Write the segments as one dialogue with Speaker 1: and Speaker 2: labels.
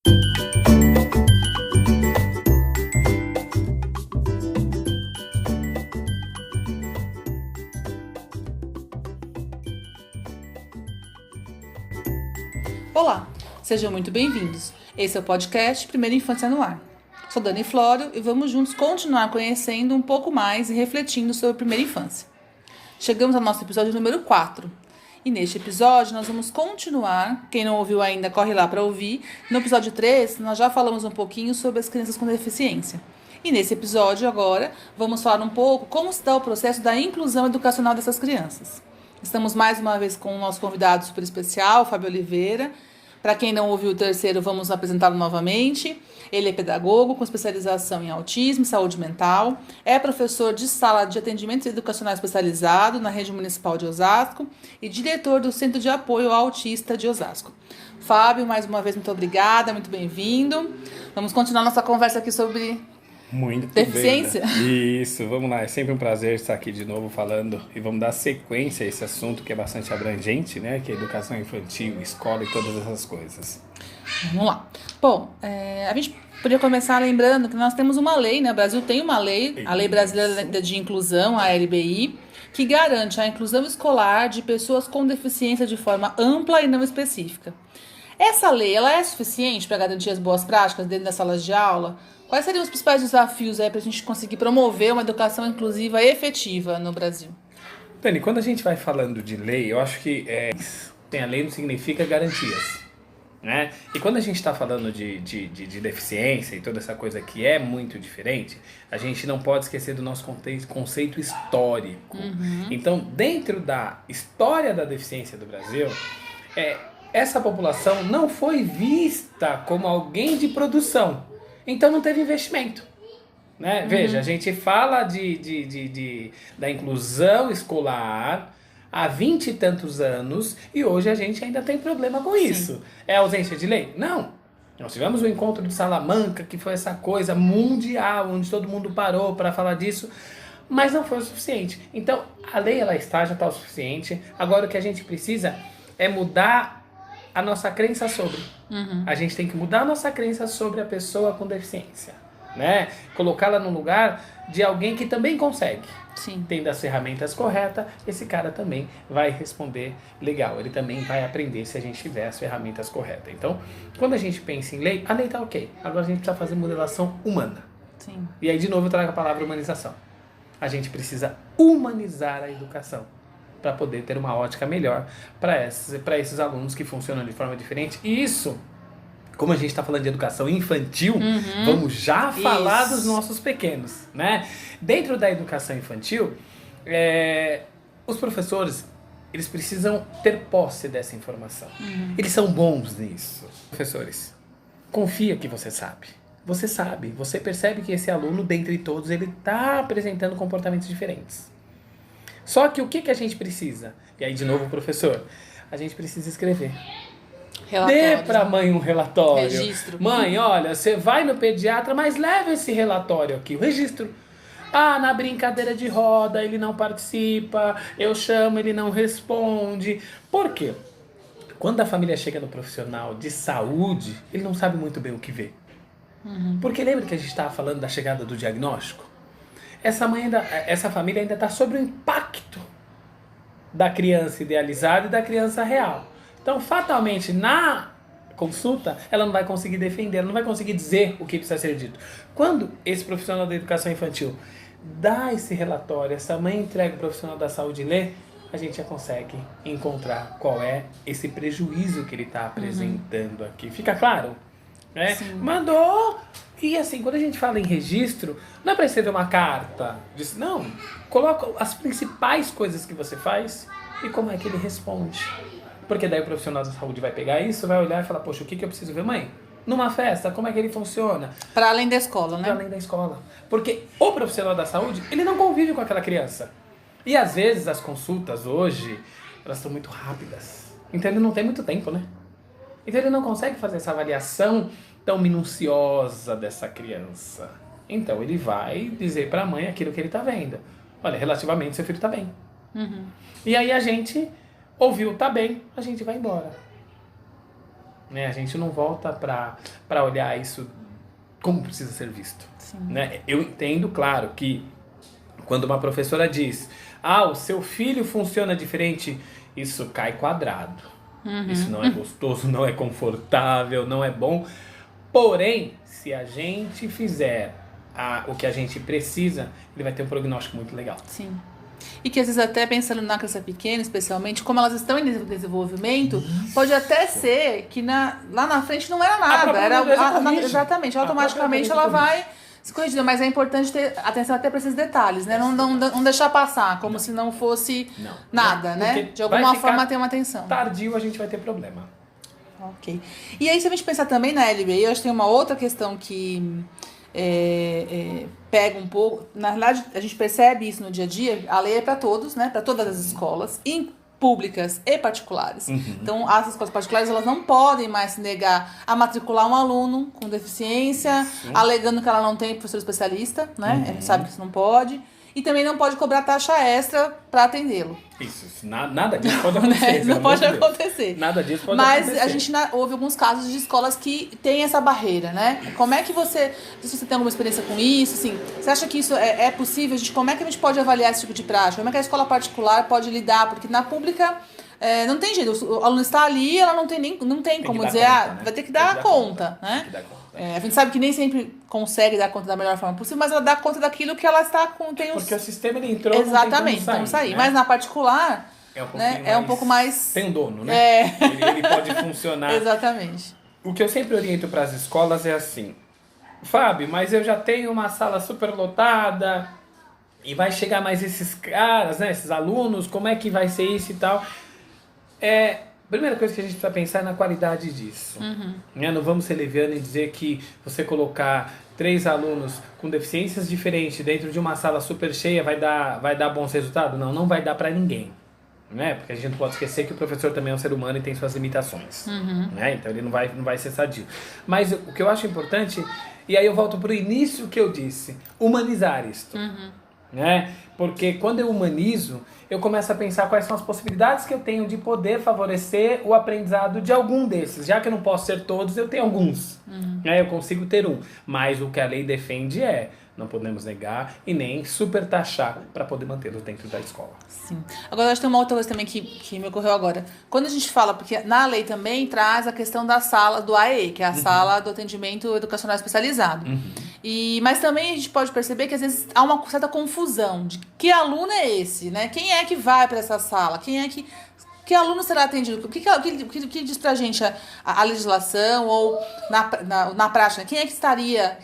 Speaker 1: Olá, sejam muito bem-vindos. Esse é o podcast Primeira Infância no Ar. Sou Dani Flório e vamos juntos continuar conhecendo um pouco mais e refletindo sobre a primeira infância. Chegamos ao nosso episódio número 4. E neste episódio nós vamos continuar, quem não ouviu ainda corre lá para ouvir. No episódio 3 nós já falamos um pouquinho sobre as crianças com deficiência. E nesse episódio agora vamos falar um pouco como se dá o processo da inclusão educacional dessas crianças. Estamos mais uma vez com o nosso convidado super especial, Fábio Oliveira. Para quem não ouviu o terceiro, vamos apresentá-lo novamente. Ele é pedagogo com especialização em autismo e saúde mental. É professor de sala de atendimento educacional especializado na rede municipal de Osasco e diretor do Centro de Apoio ao Autista de Osasco. Fábio, mais uma vez, muito obrigada, muito bem-vindo. Vamos continuar nossa conversa aqui sobre
Speaker 2: muito
Speaker 1: deficiência.
Speaker 2: Bem. Isso, vamos lá. É sempre um prazer estar aqui de novo falando e vamos dar sequência a esse assunto que é bastante abrangente, né? Que é educação infantil, escola e todas essas coisas.
Speaker 1: Vamos lá. Bom, a gente podia começar lembrando que nós temos uma lei, né? O Brasil tem uma lei, a Lei Brasileira de Inclusão, a LBI, que garante a inclusão escolar de pessoas com deficiência de forma ampla e não específica. Essa lei, ela é suficiente para garantir as boas práticas dentro das salas de aula? Quais seriam os principais desafios para a gente conseguir promover uma educação inclusiva efetiva no Brasil?
Speaker 2: Dani, quando a gente vai falando de lei, eu acho que tem a lei não significa garantias, né? E quando a gente está falando de deficiência e toda essa coisa que é muito diferente, a gente não pode esquecer do nosso conceito histórico. Uhum. Então, dentro da história da deficiência do Brasil, essa população não foi vista como alguém de produção. Então não teve investimento, né? Uhum. Veja, a gente fala da inclusão escolar há 20 e tantos anos e hoje a gente ainda tem problema com isso. É ausência de lei? Não. Nós tivemos o encontro de Salamanca, que foi essa coisa mundial, onde todo mundo parou para falar disso, mas não foi o suficiente. Então, a lei já está o suficiente. Agora o que a gente precisa é mudar a nossa crença sobre. Uhum. A gente tem que mudar a nossa crença sobre a pessoa com deficiência, né? Colocá-la no lugar de alguém que também consegue. Sim. Tendo as ferramentas corretas, esse cara também vai responder legal. Ele também vai aprender se a gente tiver as ferramentas corretas. Então, quando a gente pensa em lei, a lei tá ok. Agora a gente precisa fazer modelação humana. Sim. E aí, de novo, eu trago a palavra humanização. A gente precisa humanizar a educação para poder ter uma ótica melhor para esses alunos que funcionam de forma diferente. E isso, como a gente está falando de educação infantil, vamos já falar dos nossos pequenos, né? Dentro da educação infantil, os professores, eles precisam ter posse dessa informação. Eles são bons nisso. Professores, confia que você sabe. Você sabe, você percebe que esse aluno, dentre todos, ele está apresentando comportamentos diferentes. Só que o que a gente precisa? E aí, de novo, professor, a gente precisa escrever. Dê para a mãe um relatório.
Speaker 1: Registro.
Speaker 2: Mãe, olha, você vai no pediatra, mas leva esse relatório aqui, o registro. Ah, na brincadeira de roda ele não participa, eu chamo, ele não responde. Por quê? Quando a família chega no profissional de saúde, ele não sabe muito bem o que vê. Porque lembra que a gente estava falando da chegada do diagnóstico? Essa família ainda está sob o impacto da criança idealizada e da criança real. Então, fatalmente, na consulta, ela não vai conseguir defender, ela não vai conseguir dizer o que precisa ser dito. Quando esse profissional da educação infantil dá esse relatório, essa mãe entrega o profissional da saúde e lê, a gente já consegue encontrar qual é esse prejuízo que ele está apresentando aqui. Fica claro? Mandou. E assim, quando a gente fala em registro, não é para escrever uma carta. Não, coloca as principais coisas que você faz e como é que ele responde. Porque daí o profissional da saúde vai pegar isso, vai olhar e falar, poxa, o que eu preciso ver, mãe? Numa festa, como é que ele funciona?
Speaker 1: Para além da escola, né?
Speaker 2: Para além da escola. Porque o profissional da saúde, ele não convive com aquela criança. E às vezes as consultas hoje, elas são muito rápidas. Então ele não tem muito tempo, né? Então ele não consegue fazer essa avaliação tão minuciosa dessa criança. Então ele vai dizer para a mãe aquilo que ele está vendo. Olha, relativamente seu filho está bem. E aí a gente ouviu, tá bem, a gente vai embora. né? A gente não volta para olhar isso como precisa ser visto.
Speaker 1: Sim.
Speaker 2: Né? Eu entendo, claro, que quando uma professora diz o seu filho funciona diferente, isso cai quadrado. Isso não é gostoso, não é confortável, não é bom. Porém, se a gente fizer o que a gente precisa, ele vai ter um prognóstico muito legal.
Speaker 1: Sim. E que às vezes até pensando na criança pequena, especialmente, como elas estão em desenvolvimento, pode até ser que lá na frente não era nada. Exatamente, automaticamente ela vai se corrigindo. Mas é importante ter atenção até para esses detalhes, né? Não deixar passar, como se não fosse nada, né? De alguma forma ter uma atenção.
Speaker 2: Tardio a gente vai ter problema.
Speaker 1: Ok. E aí, se a gente pensar também na LBI, eu acho que tem uma outra questão que pega um pouco. Na verdade, a gente percebe isso no dia a dia. A lei é para todos, né? Para todas as escolas, públicas e particulares. Então, as escolas particulares elas não podem mais se negar a matricular um aluno com deficiência, alegando que ela não tem professor especialista, né? A gente sabe que isso não pode. E também não pode cobrar taxa extra para atendê-lo.
Speaker 2: Isso, nada disso pode acontecer.
Speaker 1: Não pode acontecer.
Speaker 2: Nada disso pode
Speaker 1: acontecer.
Speaker 2: Mas
Speaker 1: a gente houve alguns casos de escolas que têm essa barreira, né? Como é que se você tem alguma experiência com isso, assim, você acha que isso é possível? Como é que a gente pode avaliar esse tipo de prática? Como é que a escola particular pode lidar? Porque na pública não tem jeito. O aluno está ali, ela não tem como dizer, conta, né? Vai ter que dar conta, né? Tem que dar conta. A gente sabe que nem sempre consegue dar conta da melhor forma possível, mas ela dá conta daquilo que ela está com.
Speaker 2: Porque o sistema ele entrou.
Speaker 1: Exatamente,
Speaker 2: não tem como sair.
Speaker 1: Né? Mas na particular é um pouco mais.
Speaker 2: Tem um dono, né? Ele pode funcionar.
Speaker 1: Exatamente.
Speaker 2: O que eu sempre oriento para as escolas é assim: Fábio, mas eu já tenho uma sala super lotada e vai chegar mais esses caras, né? Esses alunos, como é que vai ser isso e tal? Primeira coisa que a gente precisa pensar é na qualidade disso. Não vamos ser leviano e dizer que você colocar 3 alunos com deficiências diferentes dentro de uma sala super cheia vai dar bons resultados. Não vai dar para ninguém. Né? Porque a gente não pode esquecer que o professor também é um ser humano e tem suas limitações. Né? Então ele não vai ser sadio. Mas o que eu acho importante, e aí eu volto para o início que eu disse, humanizar isto. Né? Porque quando eu humanizo, eu começo a pensar quais são as possibilidades que eu tenho de poder favorecer o aprendizado de algum desses. Já que eu não posso ser todos, eu tenho alguns. Né? Eu consigo ter um. Mas o que a lei defende não podemos negar e nem super taxar para poder mantê-los dentro da escola.
Speaker 1: Sim. Agora, acho que tem uma outra coisa também que me ocorreu agora. Quando a gente fala, porque na lei também traz a questão da sala do AE, que é a sala do atendimento educacional especializado. Mas também a gente pode perceber que às vezes há uma certa confusão de que aluno é esse, né? Quem é que vai para essa sala? Que aluno será atendido? O que diz pra gente a legislação ou na prática? Quem é que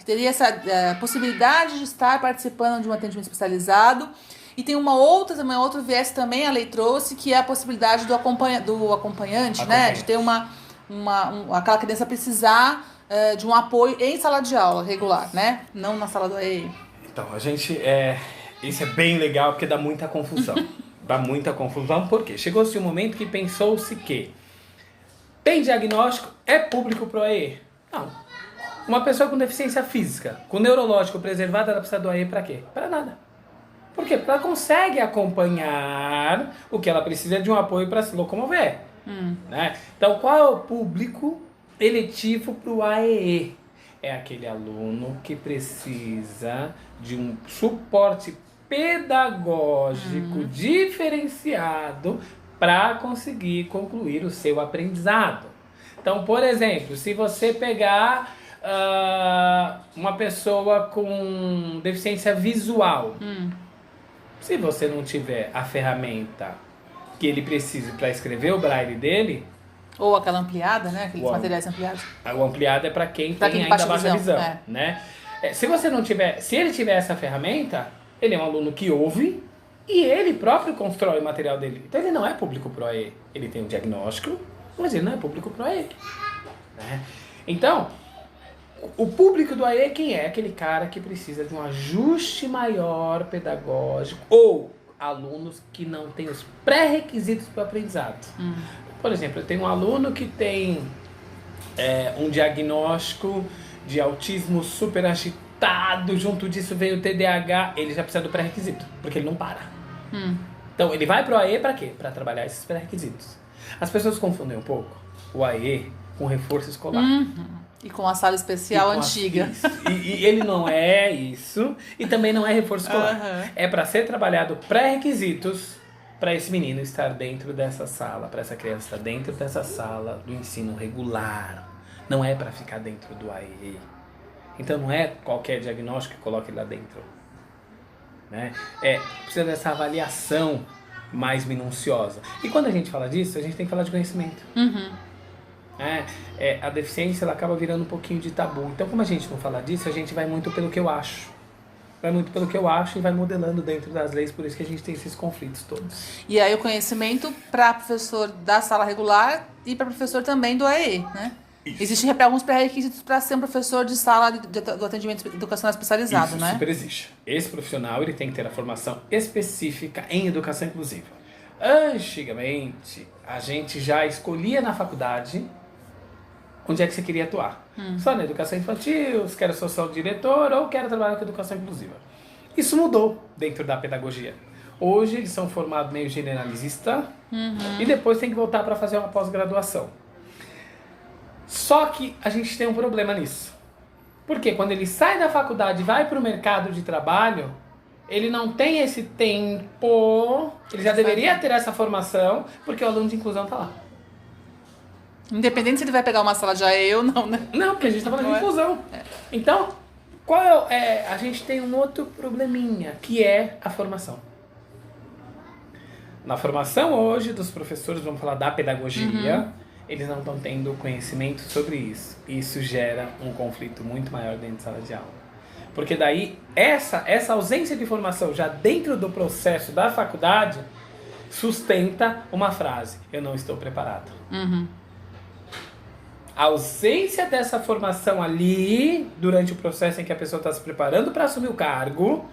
Speaker 1: teria essa possibilidade de estar participando de um atendimento especializado? E tem outro viés também a lei trouxe, que é a possibilidade do acompanhante, né? De ter aquela criança precisar de um apoio em sala de aula regular, né? Não na sala do AE.
Speaker 2: Então, isso é bem legal porque dá muita confusão. Dá muita confusão, porque chegou-se um momento que pensou-se que tem diagnóstico, é público pro AE? Não. Uma pessoa com deficiência física, com neurológico preservado, ela precisa do AE para quê? Para nada. Por quê? Porque ela consegue acompanhar o que ela precisa de um apoio para se locomover. Né? Então, qual é o público eletivo pro AEE? É aquele aluno que precisa de um suporte pedagógico diferenciado para conseguir concluir o seu aprendizado. Então, por exemplo, se você pegar uma pessoa com deficiência visual, se você não tiver a ferramenta que ele precisa para escrever o braille dele,
Speaker 1: ou aquela ampliada, né? Aqueles materiais ampliados.
Speaker 2: O ampliado é para quem tem ainda baixa visão, né? Se ele tiver essa ferramenta, ele é um aluno que ouve e ele próprio constrói o material dele. Então ele não é público pro AE. Ele tem um diagnóstico, mas ele não é público pro AE. Né? Então, o público do AE quem é? Aquele cara que precisa de um ajuste maior pedagógico ou alunos que não têm os pré-requisitos para o aprendizado. Por exemplo, eu tenho um aluno que tem um diagnóstico de autismo super agitado, junto disso veio o TDAH, ele já precisa do pré-requisito, porque ele não para. Então, ele vai pro AE para quê? Para trabalhar esses pré-requisitos. As pessoas confundem um pouco o AE com reforço escolar.
Speaker 1: E com a sala especial antiga.
Speaker 2: E ele não é isso, e também não é reforço escolar. É para ser trabalhado pré-requisitos para esse menino estar dentro dessa sala, para essa criança estar dentro dessa sala do ensino regular. Não é para ficar dentro do AE. Então não é qualquer diagnóstico que coloque lá dentro. Né? Precisa dessa avaliação mais minuciosa. E quando a gente fala disso, a gente tem que falar de conhecimento. A deficiência ela acaba virando um pouquinho de tabu. Então, como a gente não fala disso, a gente vai muito pelo que eu acho. Vai muito pelo que eu acho e vai modelando dentro das leis, por isso que a gente tem esses conflitos todos.
Speaker 1: E aí o conhecimento para professor da sala regular e para professor também do AE, né? Isso. Existem alguns pré-requisitos para ser um professor de sala do atendimento educacional especializado,
Speaker 2: isso,
Speaker 1: né?
Speaker 2: Super existe. Esse profissional ele tem que ter a formação específica em educação inclusiva. Antigamente, a gente já escolhia na faculdade onde é que você queria atuar. Só na educação infantil, se quero ser só diretor ou quero trabalhar com educação inclusiva. Isso mudou dentro da pedagogia. Hoje eles são formados meio generalista e depois tem que voltar para fazer uma pós-graduação. Só que a gente tem um problema nisso. Porque quando ele sai da faculdade e vai para o mercado de trabalho, ele não tem esse tempo, ele já deveria ter essa formação, porque o aluno de inclusão está lá.
Speaker 1: Independente se ele vai pegar uma sala de AE ou não, né?
Speaker 2: Não, porque a gente está falando de inclusão. Então, a gente tem um outro probleminha, que é a formação. Na formação hoje dos professores, vamos falar da pedagogia, eles não estão tendo conhecimento sobre isso. E isso gera um conflito muito maior dentro de sala de aula. Porque daí, essa ausência de formação já dentro do processo da faculdade sustenta uma frase: eu não estou preparado. A ausência dessa formação ali, durante o processo em que a pessoa está se preparando para assumir o cargo,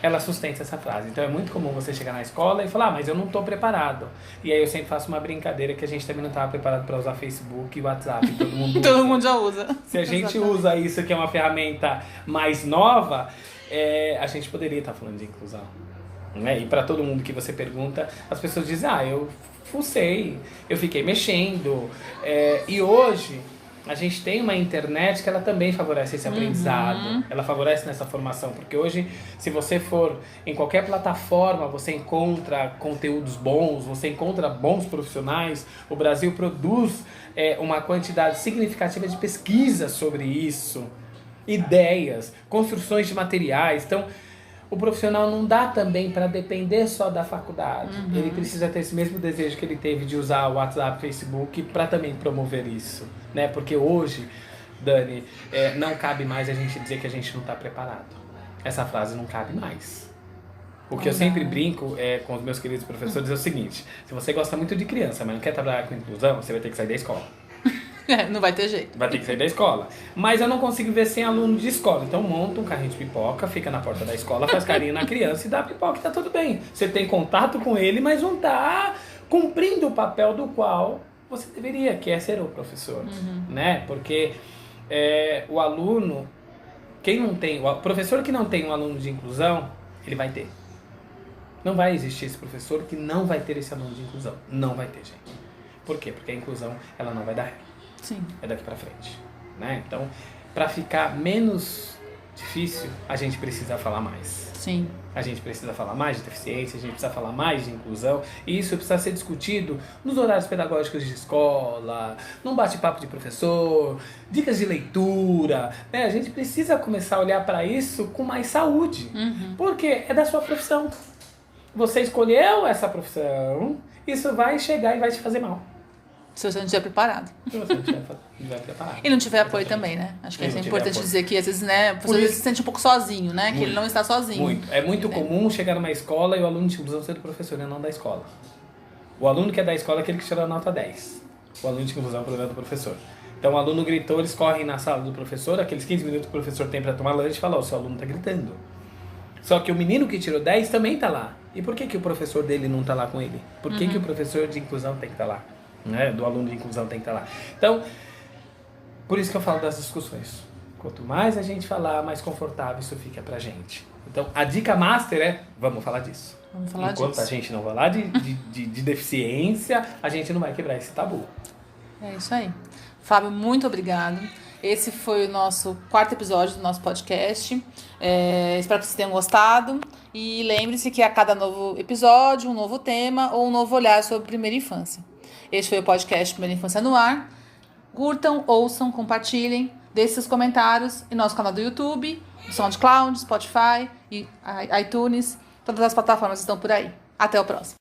Speaker 2: ela sustenta essa frase. Então é muito comum você chegar na escola e falar: mas eu não estou preparado. E aí eu sempre faço uma brincadeira que a gente também não estava preparado para usar Facebook e WhatsApp. Todo mundo
Speaker 1: todo mundo já usa.
Speaker 2: Se a gente usa isso, que é uma ferramenta mais nova, a gente poderia estar falando de inclusão. Né? E para todo mundo que você pergunta, as pessoas dizem: eu fucei, eu fiquei mexendo. E hoje a gente tem uma internet que ela também favorece esse aprendizado, ela favorece nessa formação, porque hoje, se você for em qualquer plataforma, você encontra conteúdos bons, você encontra bons profissionais. O Brasil produz uma quantidade significativa de pesquisa sobre isso, ideias, construções de materiais. Então, o profissional não dá também para depender só da faculdade. Ele precisa ter esse mesmo desejo que ele teve de usar o WhatsApp, Facebook para também promover isso, né? Porque hoje, Dani, não cabe mais a gente dizer que a gente não está preparado. Essa frase não cabe mais. O que eu sempre brinco com os meus queridos professores é o seguinte: se você gosta muito de criança, mas não quer trabalhar com inclusão, você vai ter que sair da escola.
Speaker 1: Não vai ter jeito.
Speaker 2: Vai ter que sair da escola. Mas eu não consigo ver sem aluno de escola. Então monta um carrinho de pipoca, fica na porta da escola, faz carinho na criança e dá pipoca e tá tudo bem. Você tem contato com ele, mas não tá cumprindo o papel do qual você deveria, que é ser o professor. Né? Porque o aluno, o professor que não tem um aluno de inclusão, ele vai ter. Não vai existir esse professor que não vai ter esse aluno de inclusão. Não vai ter, gente. Por quê? Porque a inclusão, ela não vai dar ré.
Speaker 1: Sim.
Speaker 2: É daqui pra frente, né? Então, para ficar menos difícil, a gente precisa falar mais.
Speaker 1: Sim.
Speaker 2: A gente precisa falar mais de deficiência, a gente precisa falar mais de inclusão, e isso precisa ser discutido nos horários pedagógicos de escola, num bate-papo de professor, dicas de leitura, né? A gente precisa começar a olhar para isso com mais saúde, porque é da sua profissão. Você escolheu essa profissão, isso vai chegar e vai te fazer mal.
Speaker 1: Se você não estiver preparado.
Speaker 2: Se você não estiver preparado.
Speaker 1: E não tiver apoio também, né? Acho que é importante dizer que às vezes, né, o professor se sente um pouco sozinho, né? Que ele não está sozinho.
Speaker 2: Muito. É muito comum chegar numa escola e o aluno de inclusão ser do professor e não da escola. O aluno que é da escola é aquele que tirou a nota 10. O aluno de inclusão é o problema do professor. Então o aluno gritou, eles correm na sala do professor, aqueles 15 minutos que o professor tem para tomar lanche e falam: o seu aluno está gritando. Só que o menino que tirou 10 também está lá. E por que o professor dele não está lá com ele? Por que o professor de inclusão tem que estar lá? Né? Do aluno de inclusão tem que estar lá. Então, por isso que eu falo das discussões. Quanto mais a gente falar, mais confortável isso fica pra gente. Então, a dica master é: vamos falar disso.
Speaker 1: Vamos falar
Speaker 2: Enquanto
Speaker 1: disso.
Speaker 2: a gente não falar de deficiência, a gente não vai quebrar esse tabu.
Speaker 1: É isso aí. Fábio, muito obrigado. Esse foi o nosso 4º episódio do nosso podcast. Espero que vocês tenham gostado. E lembre-se que a cada novo episódio, um novo tema ou um novo olhar sobre a primeira infância. Este foi o podcast Primeira Infância no Ar. Curtam, ouçam, compartilhem, deixem seus comentários em nosso canal do YouTube, no SoundCloud, Spotify e iTunes. Todas as plataformas estão por aí. Até o próximo.